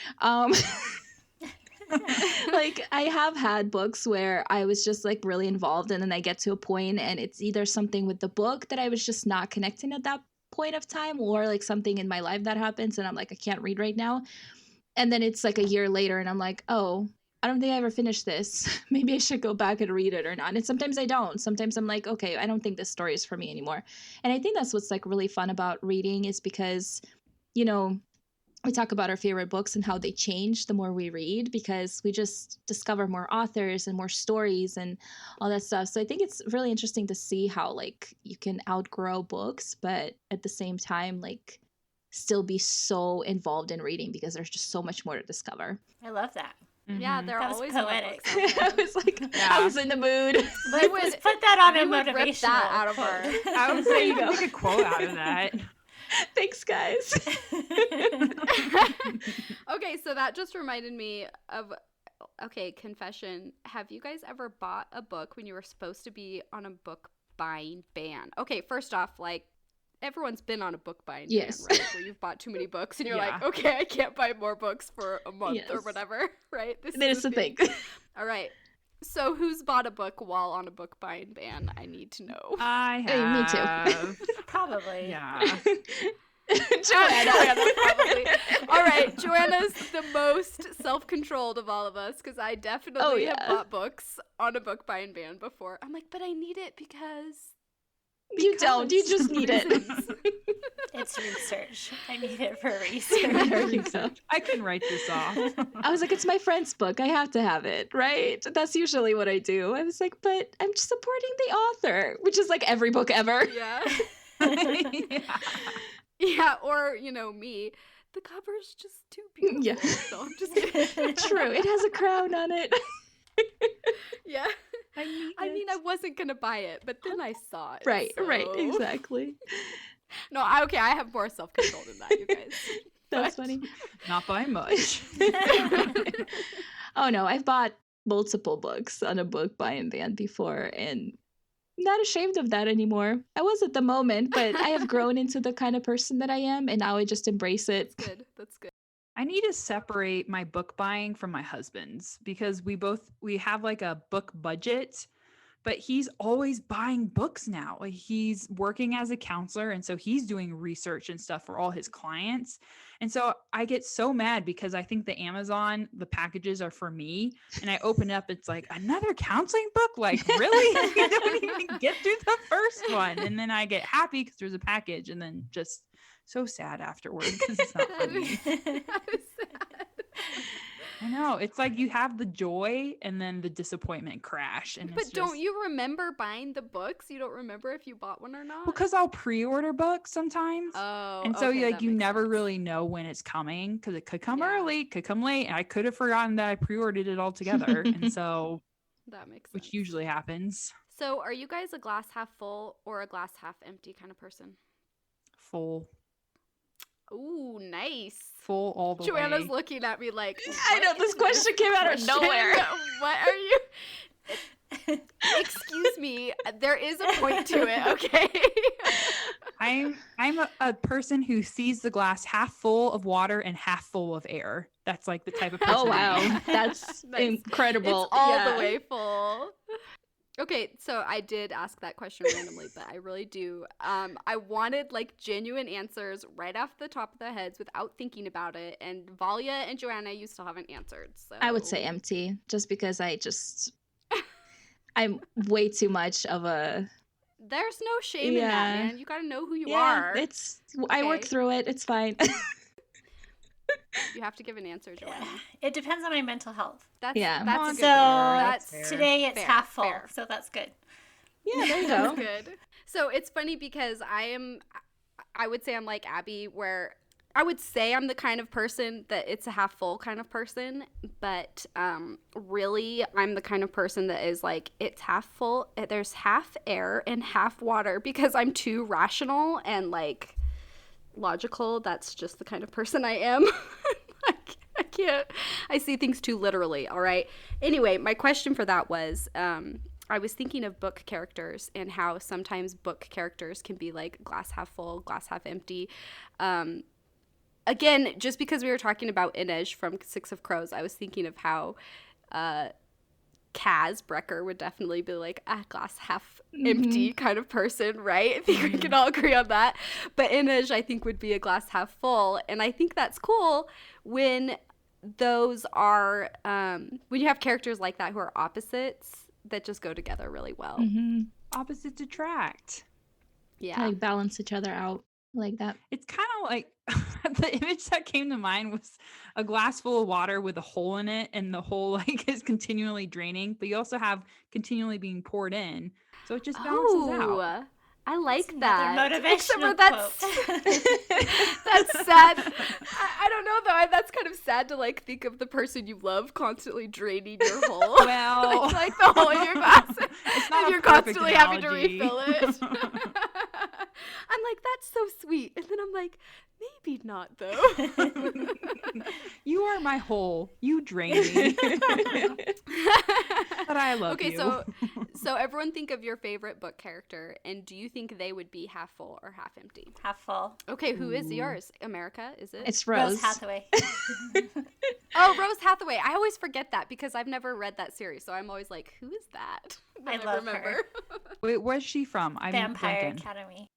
B: Like I have had books where I was just like really involved, and then I get to a point and it's either something with the book that I was just not connecting at that point of time, or like something in my life that happens and I'm like, I can't read right now. And then it's like a year later and I'm like, oh, I don't think I ever finished this. Maybe I should go back and read it or not. And sometimes I don't. Sometimes I'm like, okay, I don't think this story is for me anymore. And I think that's what's like really fun about reading, is because, we talk about our favorite books and how they change the more we read, because we just discover more authors and more stories and all that stuff. So I think it's really interesting to see how like you can outgrow books, but at the same time, like still be so involved in reading because there's just so much more to discover.
D: I love that.
A: Yeah, there are
D: That was
A: always
D: poetic.
A: more books out there.
B: I was like, I was in the mood.
D: Let's put that on a
A: We would rip
D: motivational
A: that out of
D: quote.
A: our.
C: I would say you can make a quote out of that.
B: Thanks, guys.
A: Okay, so that just reminded me of, okay, confession. Have you guys ever bought a book when you were supposed to be on a book buying ban? Okay, first off, like, everyone's been on a book buying
B: Yes.
A: ban, right? Where you've bought too many books and you're like,
C: Yeah.
A: okay, I can't buy more books for a month or
B: Yes.
A: whatever, right? This
B: That
A: is
B: is the thing.
A: All right. So who's bought a book while on a book buying ban? I need to know.
C: I
B: Hey, me too.
C: have.
D: Probably.
C: Yeah.
A: Joanna, probably. All right, Joanna's the most self-controlled of all of us because I definitely have bought books on a book buying ban before. I'm like, but I need it because
B: You don't. You just need it.
A: reasons.
D: It's research. I need it for
B: There
D: research.
B: you go.
C: I can write this off.
B: I was like, it's my friend's book. I have to have it, right? That's usually what I do. I was like, but I'm just supporting the author, which is like every book ever.
A: Yeah.
C: Yeah.
A: Yeah, or, you know, me. The cover's just too beautiful.
B: Yeah.
A: No, I'm just kidding.
B: True. It has a crown on it.
A: Yeah. I mean, I wasn't going to buy it, but then I saw it.
B: Right, right,
A: so-
B: exactly.
A: No, okay, I have more self-control than that, you guys.
B: That's
A: But-
B: funny.
C: Not by much.
B: Oh no, I've bought multiple books on a book buying ban before, and not ashamed of that anymore. I was at the moment, but I have grown into the kind of person that I am, and now I just embrace it.
A: That's good. That's good.
C: I need to separate my book buying from my husband's because we have like a book budget, but he's always buying books now. Like he's working as a counselor, and so he's doing research and stuff for all his clients. And so I get so mad because I think the packages are for me, and I open up, it's like another counseling book. Like really, you don't even get through the first one, and then I get happy because there's a package, and then just so sad afterward because it's not for me.
A: That is sad.
C: I know. It's like you have the joy and then the disappointment crash. And
A: But
C: it's
A: don't
C: just,
A: you remember buying the books? You don't remember if you bought one or not?
C: because I'll pre-order books sometimes.
A: Oh,
C: And so
A: okay,
C: like
A: that
C: you
A: makes
C: never
A: sense.
C: really know when it's coming because it could come
A: Yeah.
C: early, could come late. And I could have forgotten that I pre-ordered it all together. And so,
A: That makes sense.
C: which usually happens.
A: So, are you guys a glass half full or a glass half empty kind of person?
C: Full
A: Ooh, nice.
C: full all the
A: Joanna's
C: way.
A: looking at me like,
B: I
A: "What
B: know, this
A: is
B: question came out of
A: question?
B: nowhere."
A: What are you? Excuse me. There is a point to it, okay?
C: I'm a person who sees the glass half full of water and half full of air. That's like the type of person.
B: Oh
C: I am.
B: wow, that's
A: Nice.
B: incredible.
A: It's all
B: Yeah.
A: the way full. Okay, so I did ask that question randomly, but I really do. I wanted like genuine answers right off the top of their heads without thinking about it. And Valia and Joanna, you still haven't answered. So
B: I would say empty, just because I'm way too much of a.
A: There's no shame in that,
B: Yeah.
A: man. You gotta know who you are.
B: I work
A: Okay.
B: through it. It's fine.
A: You have to give an answer, Joanna.
D: It depends on my mental health.
A: That's
B: Yeah.
A: That's a
C: So,
A: good
D: So
A: one.
C: That's fair.
D: today it's
A: Fair,
D: half full,
A: fair.
D: so that's good.
B: Yeah, there you
A: That's
B: go.
A: good. So it's funny because I would say I'm like Abby, where I would say I'm the kind of person that it's a half full kind of person, but really I'm the kind of person that is like, it's half full, there's half air and half water because I'm too rational and like logical. That's just the kind of person I am. I can't, I see things too literally. All right. Anyway, my question for that was, I was thinking of book characters and how sometimes book characters can be like glass half full, glass half empty. Again, just because we were talking about Inej from Six of Crows, I was thinking of how Kaz Brecker would definitely be like a glass half empty kind of person, right? I think we can all agree on that. But Inej, I think, would be a glass half full. And I think that's cool when those are, when you have characters like that who are opposites that just go together really well.
B: Mhm.
C: Opposites attract.
A: Yeah.
B: Like balance each other out. Like that.
C: It's kind of like the image that came to mind was a glass full of water with a hole in it, and the hole like is continually draining, but you also have continually being poured in. So it just balances out.
A: Oh, I
D: That's
A: like
D: another
A: that. Except for
D: motivational
A: that's
D: quote.
A: that's sad. I don't know though. That's kind of sad to like think of the person you love constantly draining your hole.
C: Well,
A: it's like the hole in your glass,
C: it's not
A: and
C: a
A: you're
C: perfect
A: constantly having to
C: analogy.
A: refill it. I'm like, that's so sweet, and then I'm like, maybe not though.
C: You are my hole. You drain me. But I love
A: Okay,
C: you.
A: so everyone think of your favorite book character, and do you think they would be half full or half empty?
D: Half full.
A: Okay, who is yours? America, is it?
B: It's Rose.
D: Rose Hathaway.
A: Oh, Rose Hathaway. I always forget that because I've never read that series, so I'm always like, who is that?
D: I love her.
C: Wait, where's she from? I'm
D: Vampire
C: blanking.
D: Academy.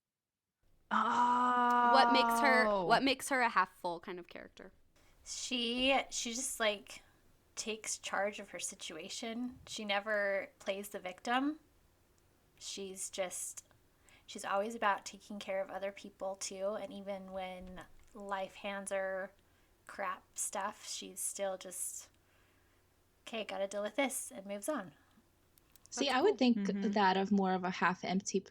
C: Oh.
A: What makes her a half full kind of character?
D: She just like takes charge of her situation. She never plays the victim. She's always about taking care of other people too, and even when life hands her crap stuff, she's still just, okay, gotta deal with this, and moves on.
B: See, I would think that of more of a half empty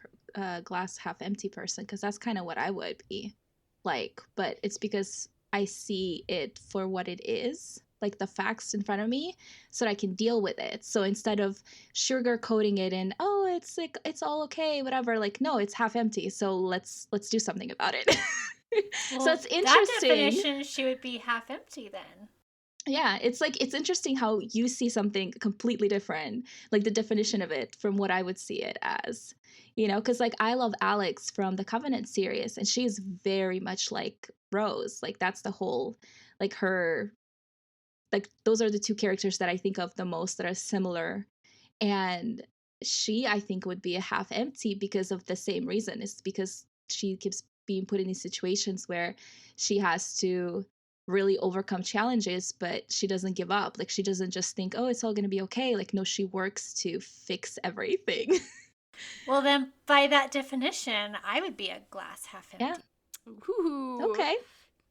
B: glass, half empty person, because that's kind of what I would be like. But it's because I see it for what it is, like the facts in front of me, so that I can deal with it. So instead of sugarcoating it and, oh, it's like, it's all okay, whatever, like, no, it's half empty. So let's do something about it. So it's interesting.
D: That definition, she would be half empty then.
B: Yeah, it's like, it's interesting how you see something completely different, like the definition of it from what I would see it as, you know, because like I love Alex from the Covenant series, and she is very much like Rose. Like that's the whole, like her, like those are the two characters that I think of the most that are similar. And she, I think, would be a half empty because of the same reason. It's because she keeps being put in these situations where she has to really overcome challenges, but she doesn't give up. Like she doesn't just think, oh, it's all going to be okay. Like, no, she works to fix everything.
D: Well, then by that definition, I would be a glass half empty.
B: Yeah.
A: Ooh.
B: Okay.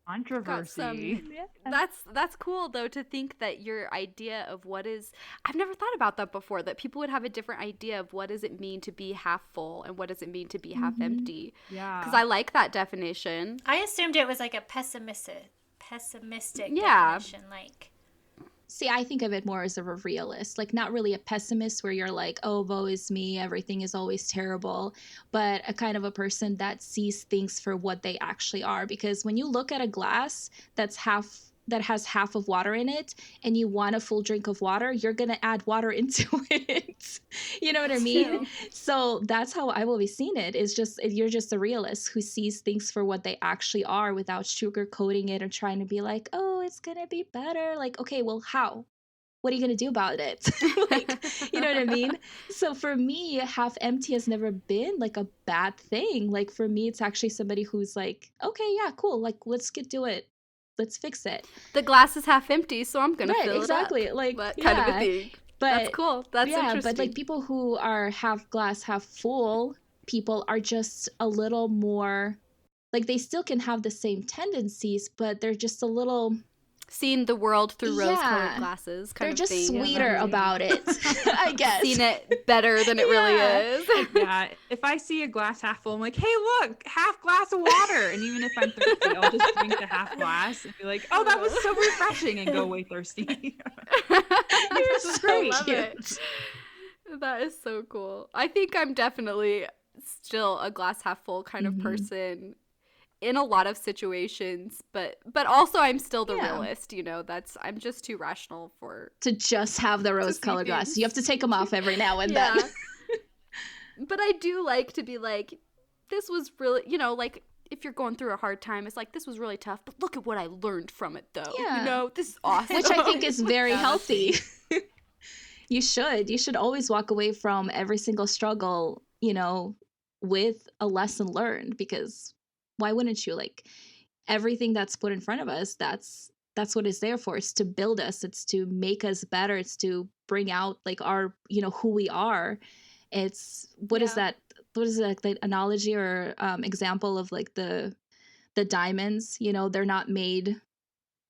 C: Controversy.
A: That's cool though, to think that your idea of what is, I've never thought about that before, that people would have a different idea of what does it mean to be half full and what does it mean to be half empty.
C: Yeah.
A: Because I like that definition.
D: I assumed it was like a pessimistic
A: Yeah.
D: definition, like.
B: See, I think of it more as a realist, like not really a pessimist where you're like, oh, woe is me, everything is always terrible, but a kind of a person that sees things for what they actually are. Because when you look at a glass that has half of water in it and you want a full drink of water, you're going to add water into it. You know what I mean?
D: True.
B: So that's how I've always seen it. Is just, you're just a realist who sees things for what they actually are without sugarcoating it or trying to be like, oh, it's going to be better. Like, okay, well, how? What are you going to do about it? Like, you know what I mean? So for me, half empty has never been like a bad thing. Like for me, it's actually somebody who's like, okay, yeah, cool. Like, let's get to it. Let's fix it.
A: The glass is half empty, so I'm gonna
B: Right,
A: fill
B: exactly.
A: it up.
B: Like,
A: That kind of a thing.
B: But
A: That's cool. That's interesting.
B: but like people who are half glass, half full people are just a little more, like they still can have the same tendencies, but they're just a little,
A: seeing the world through
B: Yeah.
A: rose-colored glasses kind
B: they're
A: of
B: just
A: thing.
B: sweeter about it, I guess.
A: Seen it better than it really
B: Yeah.
A: is.
C: Yeah. If I see a glass half full, I'm like, hey, look, half glass of water. And even if I'm thirsty, I'll just drink the half glass and be like, oh, that was so refreshing, and go away thirsty.
B: You're
C: so
B: so
C: great.
A: love it. That is so cool. I think I'm definitely still a glass half full kind of person in a lot of situations, but also I'm still the
B: Yeah.
A: realist, you know. I'm just too rational for
B: To just have the rose-colored glasses. You have to take them off every now and then.
A: But I do like to be like, this was really, you know, like if you're going through a hard time, it's like, this was really tough, but look at what I learned from it though.
B: Yeah.
A: You know, this is awesome.
B: Which I think is very healthy. You should always walk away from every single struggle, you know, with a lesson learned, because why wouldn't you? Like everything that's put in front of us, that's what it's there for. It's to build us, it's to make us better, it's to bring out like our, you know, who we are. It's what is that the analogy or example of like the the diamonds, you know, they're not made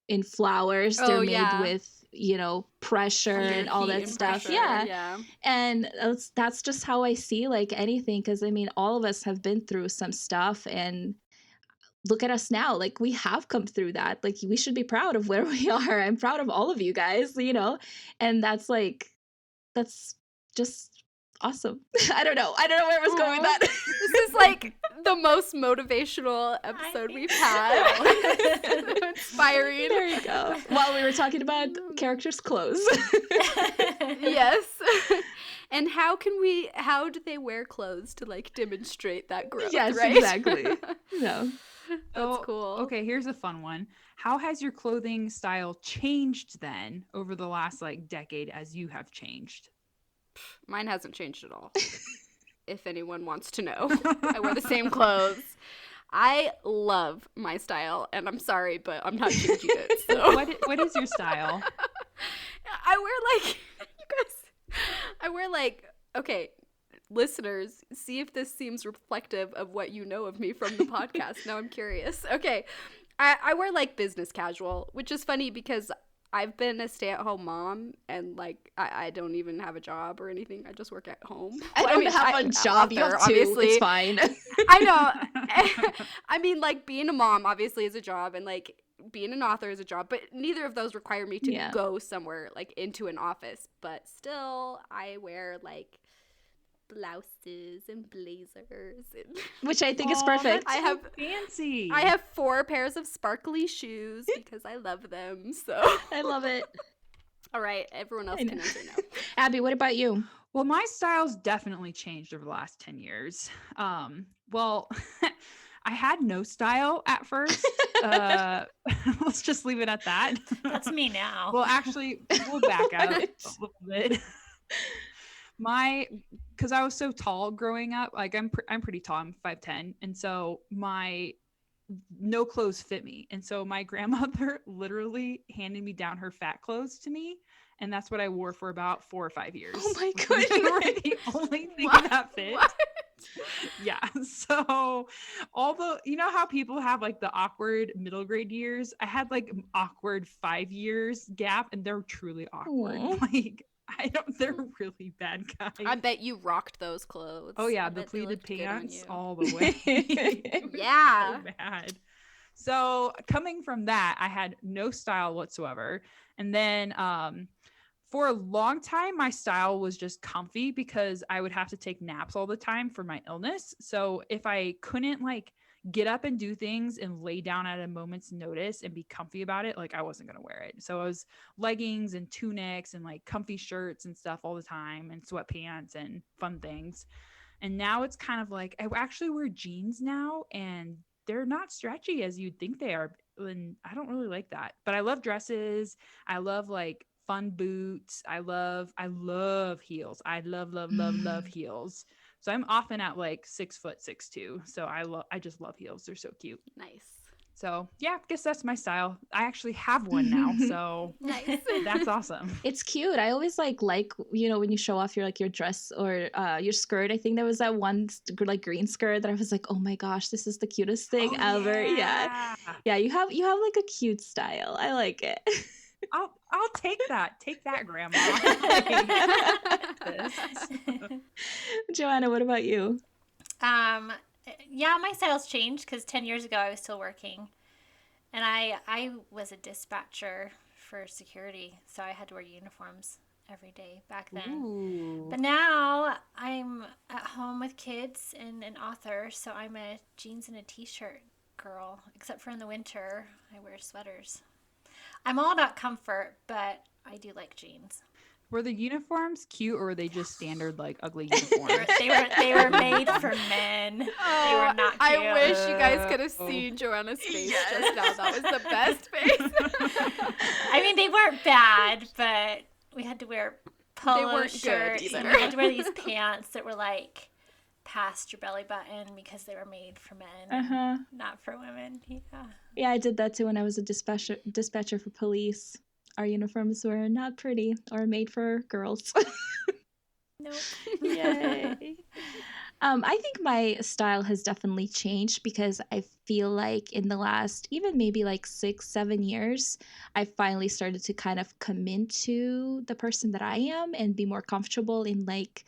B: in flowers.
A: Oh,
B: They're made
A: yeah.
B: with, you know, pressure
A: Under
B: and all
A: heat
B: that
A: and
B: stuff.
A: pressure,
B: Yeah.
A: yeah.
B: And that's just how I see like anything. Because I mean, all of us have been through some stuff, and look at us now. Like, we have come through that. Like, we should be proud of where we are. I'm proud of all of you guys, you know? And that's just awesome. I don't know where I was going with
A: Aw.
B: that.
A: This is like the most motivational episode we've had. Inspiring.
B: There you go. While we were talking about characters' clothes.
A: Yes. And how do they wear clothes to like demonstrate that growth,
B: Yes,
A: right?
B: exactly. No.
A: That's cool.
C: Okay, here's a fun one. How has your clothing style changed then over the last like decade as you have changed?
A: Mine hasn't changed at all. If anyone wants to know. I wear the same clothes. I love my style, and I'm sorry, but I'm not changing it. So.
C: What is your style?
A: I wear like, you guys, I wear like, okay, listeners, see if this seems reflective of what you know of me from the podcast. Now I'm curious. Okay, I wear like business casual, which is funny because I've been a stay-at-home mom, and like I don't even have a job or anything. I just work at home.
B: I don't have a job. You have two. It's fine.
A: I know. I mean, like, being a mom obviously is a job, and like being an author is a job, but neither of those require me to go somewhere like into an office. But still, I wear like blouses and blazers, and
B: which I think is perfect.
C: I have fancy.
A: I have 4 pairs of sparkly shoes because I love them. So
B: I love it.
A: All right, everyone else can answer now.
B: Abby, what about you?
C: Well, my style's definitely changed over the last 10 years. Well, I had no style at first. Let's just leave it at that.
D: That's me now.
C: Well, actually, we'll back up a little bit. Because I was so tall growing up, like I'm pretty tall. I'm 5'10", and so my no clothes fit me, and so my grandmother literally handed me down her fat clothes to me, and that's what I wore for about 4 or 5 years.
B: Oh my
C: They
B: goodness!
C: were the only thing that fit.
A: What?
C: Yeah. So you know how people have like the awkward middle grade years? I had like awkward 5 years gap, and they're truly awkward.
B: Aww.
C: Like, they're really bad guys.
A: I bet you rocked those clothes.
C: Oh yeah,
A: I
C: the
A: bet they
C: pleated
A: looked good on
C: pants
A: you.
C: all the way.
A: Yeah.
C: So bad. So coming from that, I had no style whatsoever. And then for a long time, my style was just comfy because I would have to take naps all the time for my illness. So if I couldn't like get up and do things and lay down at a moment's notice and be comfy about it, like I wasn't going to wear it. So I was leggings and tunics and like comfy shirts and stuff all the time, and sweatpants and fun things. And now it's kind of like I actually wear jeans now, and they're not stretchy as you'd think they are. And I don't really like that, but I love dresses. I love like fun boots. I love heels. I love heels. So I'm often at like 6'6'2". So I just love heels. They're so cute.
A: Nice.
C: So yeah, I guess that's my style. I actually have one now. So
A: Nice.
C: that's awesome.
B: It's cute. I always like you know, when you show off your dress or your skirt. I think there was that one like green skirt that I was like, oh my gosh, this is the cutest thing ever. Yeah. You have like a cute style. I like it.
C: I'll take that. Take that, Grandma.
B: Joanna, what about you?
D: Yeah, my style's changed because 10 years ago I was still working, and I was a dispatcher for security, so I had to wear uniforms every day back then.
C: Ooh.
D: But now I'm at home with kids and an author, so I'm a jeans and a t-shirt girl, except for in the winter I wear sweaters. I'm all about comfort, but I do like jeans.
C: Were the uniforms cute, or were they just standard like ugly uniforms?
D: They were made for men. They were not cute.
A: I wish you guys could have seen Joanna's face just now. That was the best face.
D: I mean, they weren't bad, but we had to wear polo shirts. And we had to wear these pants that were like past your belly button because they were made for men, not for women.
B: Yeah, I did that too when I was a dispatcher for police. Our uniforms were not pretty or made for girls.
D: Nope.
B: Yay. I think my style has definitely changed because I feel like in the last even maybe like 6, 7 years, I finally started to kind of come into the person that I am and be more comfortable in like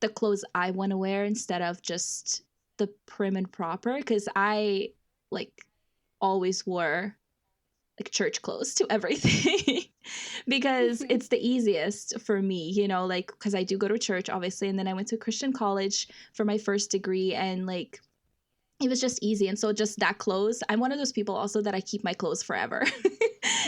B: the clothes I want to wear instead of just the prim and proper. Because I like always wore like church clothes to everything because it's the easiest for me, you know, like because I do go to church obviously, and then I went to a Christian college for my first degree, and like it was just easy. And so just that clothes, I'm one of those people also that I keep my clothes forever.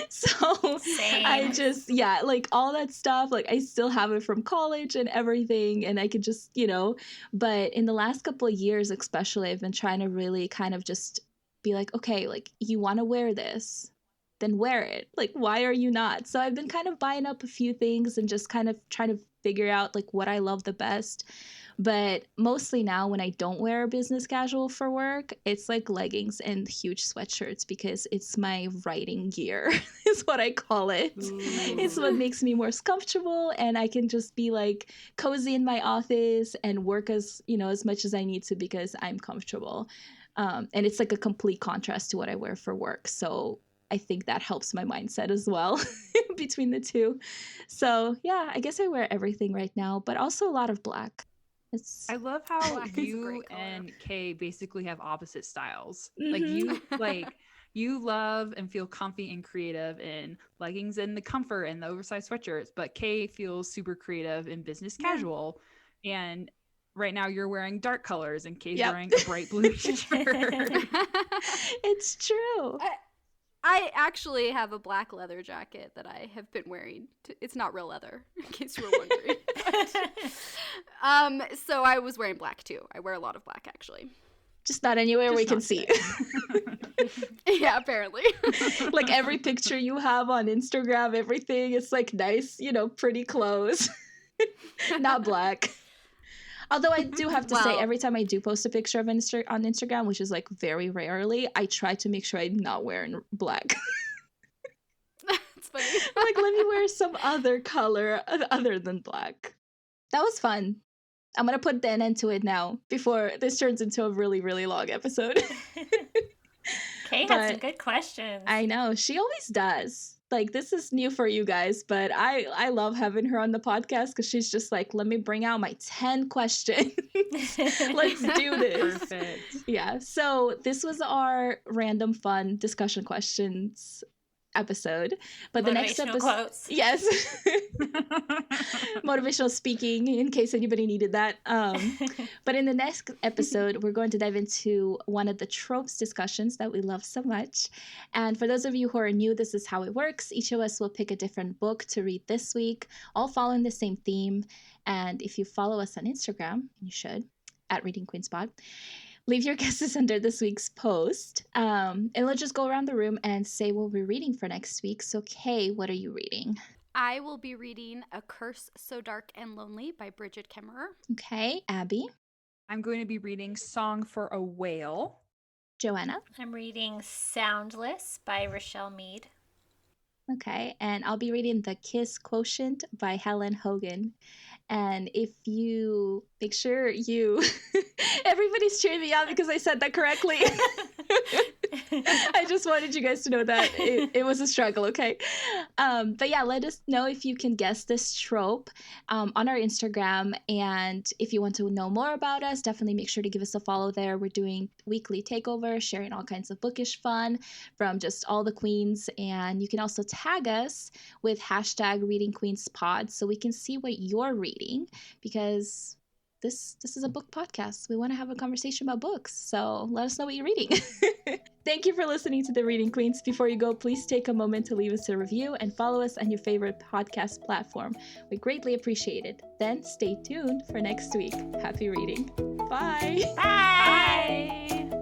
B: So I
D: Same.
B: just, yeah, like all that stuff, like I still have it from college and everything, and I could just, you know, but in the last couple of years especially, I've been trying to really kind of just be like, okay, like you want to wear this, then wear it. Like, why are you not? So I've been kind of buying up a few things and just kind of trying to figure out like what I love the best. But mostly now when I don't wear business casual for work, it's like leggings and huge sweatshirts because it's my writing gear, is what I call it. It's what makes me more comfortable, and I can just be like cozy in my office and work as, you know, as much as I need to because I'm comfortable. And it's like a complete contrast to what I wear for work. So I think that helps my mindset as well between the two. So yeah, I guess I wear everything right now, but also a lot of black. It's
C: I love how
A: Black is a
C: you
A: great color.
C: and Kay basically have opposite styles.
B: Mhm.
C: You love and feel comfy and creative in leggings and the comfort and the oversized sweatshirts, but Kay feels super creative in business
A: Yeah.
C: casual. And right now you're wearing dark colors and Kay's
B: Yep.
C: wearing a bright blue shirt.
B: It's true.
A: I actually have a black leather jacket that I have been wearing. It's not real leather, in case you were wondering. So I was wearing black too. I wear a lot of black, actually.
B: Just not anywhere
C: Just
B: we can
C: not
B: see.
A: Yeah, apparently.
B: Like every picture you have on Instagram, everything, it's like nice, you know, pretty clothes. Not black. Although I do have to say,
A: Well-
B: every time I do post a picture of on Instagram, which is like very rarely, I try to make sure I'm not wearing black.
A: It's funny.
B: Like, let me wear some other color other than black. That was fun. I'm going to put an end to it now before this turns into a really, really long episode.
D: Kay had some
B: But
D: good questions.
B: I know. She always does. Like, this is new for you guys, but I love having her on the podcast because she's just like, let me bring out my 10 questions. Let's do this.
C: Perfect.
B: Yeah. So this was our random fun discussion questions episode. But the next
D: Motivational
B: episode.
D: quotes.
B: Yes. Motivational speaking, in case anybody needed that. But in the next episode, we're going to dive into one of the tropes discussions that we love so much. And for those of you who are new, this is how it works. Each of us will pick a different book to read this week, all following the same theme. And if you follow us on Instagram, and you should, at Reading Queen Spot, leave your guesses under this week's post. And let's just go around the room and say what we're reading for next week. So, Kay, what are you reading?
A: I will be reading A Curse So Dark and Lonely by Bridget Kemmerer.
B: Okay, Abby,
C: I'm going to be reading Song for a Whale.
B: Joanna.
D: I'm reading Soundless by Rochelle Mead.
B: Okay, and I'll be reading The Kiss Quotient by Helen Hogan. And if you make sure you, everybody's cheering me on because I said that correctly. I just wanted you guys to know that it was a struggle, okay? But yeah, let us know if you can guess this trope on our Instagram. And if you want to know more about us, definitely make sure to give us a follow there. We're doing weekly takeovers, sharing all kinds of bookish fun from just all the queens. And you can also tag us with hashtag #ReadingQueensPod so we can see what you're reading, because this is a book podcast. We want to have a conversation about books, so let us know what you're reading. Thank you for listening to The Reading Queens. Before you go, please take a moment to leave us a review and follow us on your favorite podcast platform. We greatly appreciate it. Then stay tuned for next week. Happy reading. Bye.
D: Bye.